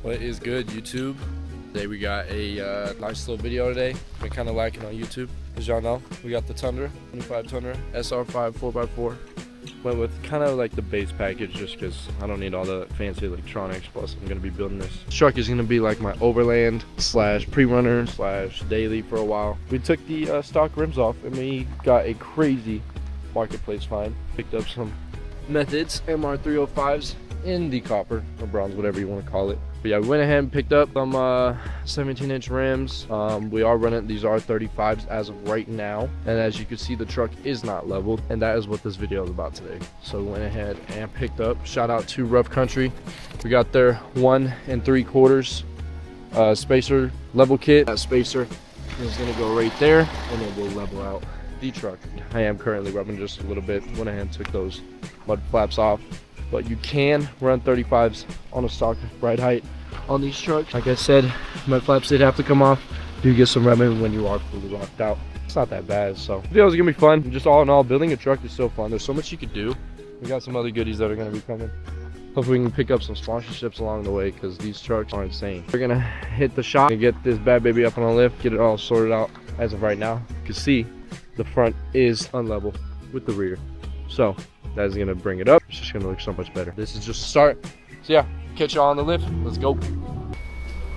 What is good, YouTube? Today we got a nice little video today. Been kind of lacking on YouTube, as y'all know. We got the Tundra, 25 Tundra, SR5 4x4. Went with kind of like the base package just because I don't need all the fancy electronics. Plus, I'm gonna be building this. This truck is gonna be like my overland slash pre-runner slash daily for a while. We took the stock rims off and we got a crazy marketplace find. Picked up some Methods MR305s in the copper or bronze, whatever you want to call it. But yeah, we went ahead and picked up some 17-inch rims. We are running these R35s as of right now, and as you can see, the truck is not leveled, and that is what this video is about today. So we went ahead and picked up. Shout out to Rough Country. We got their 1 3/4 spacer level kit. That spacer is gonna go right there, and it will level out the truck. I am currently rubbing just a little bit. Went ahead and took those mud flaps off. But you can run 35s on a stock ride height on these trucks. Like I said, mud flaps did have to come off. Do get some rubbing when you are fully locked out. It's not that bad, so the video is gonna be fun. Just all in all, building a truck is so fun. There's so much you could do. We got some other goodies that are gonna be coming. Hopefully we can pick up some sponsorships along the way because these trucks are insane. We're gonna hit the shop and get this bad baby up on a lift, get it all sorted out. As of right now, you can see the front is unlevel with the rear. So that is gonna bring it up. It's just gonna look so much better. This is just a start. So yeah, catch y'all on the lift. Let's go.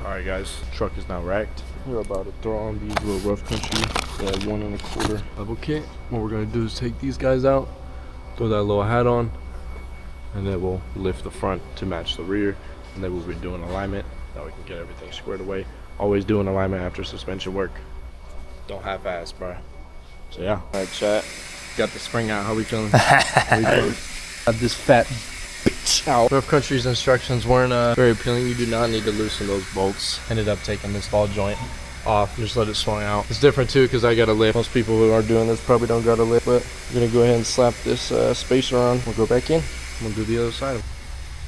All right, guys, truck is now racked. We're about to throw on these little Rough Country 1 1/4 level kit. What we're gonna do is take these guys out, throw that little hat on, and then we'll lift the front to match the rear, and then we'll be doing alignment. Now we can get everything squared away. Always doing alignment after suspension work. Don't half-ass, bro. So yeah. All right, chat. Got the spring out. How we feeling? Got this fat bitch out. Rough Country's instructions weren't very appealing. You do not need to loosen those bolts. Ended up taking this ball joint off. Just let it swing out. It's different too because I got a lift. Most people who are doing this probably don't got a lift, but I'm gonna go ahead and slap this spacer on. We'll go back in. We'll do the other side.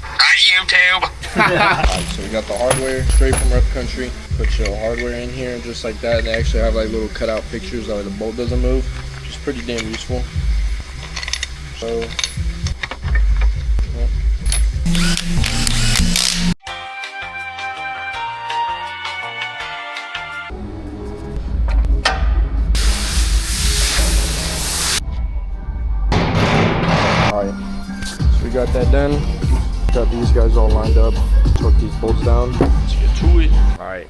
YouTube. Alright, so we got the hardware straight from Rough Country. Put your hardware in here just like that. And they actually have like little cutout pictures that way the bolt doesn't move. Pretty damn useful. So alright, so we got that done. Got these guys all lined up. Torque these bolts down. Let's get to it. Alright,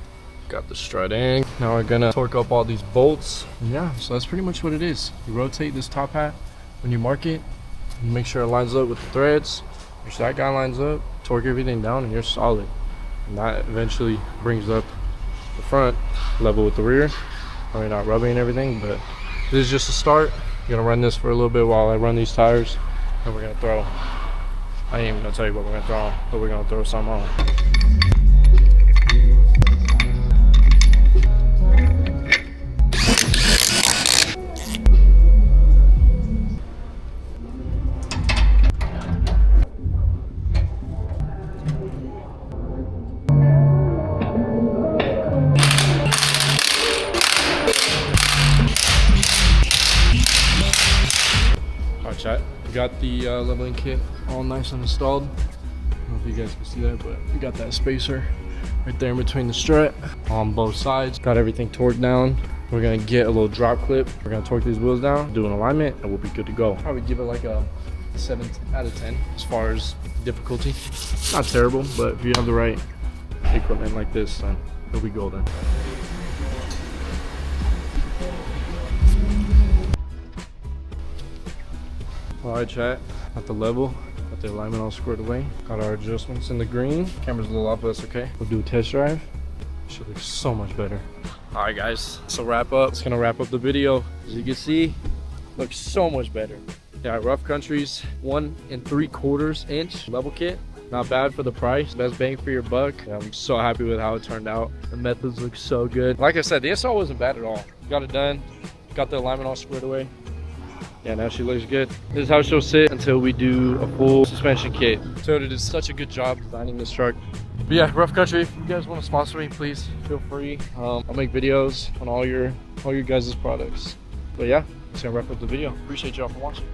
got the strut in. Now we're gonna torque up all these bolts. And yeah, so that's pretty much what it is. You rotate this top hat when you mark it, you make sure it lines up with the threads. Make sure that guy lines up, torque everything down, and you're solid. And that eventually brings up the front level with the rear. Probably not rubbing and everything, but this is just a start. I'm gonna run this for a little bit while I run these tires, and we're gonna throw. I ain't even gonna tell you what we're gonna throw on, but we're gonna throw some on. Chat. We got the leveling kit all nice and installed. I don't know if you guys can see that, but we got that spacer right there in between the strut on both sides. Got everything torqued down. We're gonna get a little drop clip. We're gonna torque these wheels down, do an alignment, and we'll be good to go. Probably give it like a 7 out of 10 as far as difficulty. Not terrible, but if you have the right equipment like this, then it'll be golden. Alright, chat, got the level, got the alignment all squared away, got our adjustments in the green. Camera's a little off, but that's okay. We'll do a test drive. Should look so much better. Alright guys, so wrap up. It's gonna wrap up the video. As you can see, looks so much better. Yeah, Rough Country's 1 3/4 inch level kit. Not bad for the price, best bang for your buck. Yeah, I'm so happy with how it turned out. The methods look so good. Like I said, the install wasn't bad at all. Got it done, got the alignment all squared away. Yeah, now she looks good. This is how she'll sit until we do a full suspension kit. Toyota did such a good job designing this truck. But yeah, Rough Country, if you guys want to sponsor me, please feel free. I'll make videos on all your guys' products. But yeah, that's gonna wrap up the video. Appreciate y'all for watching.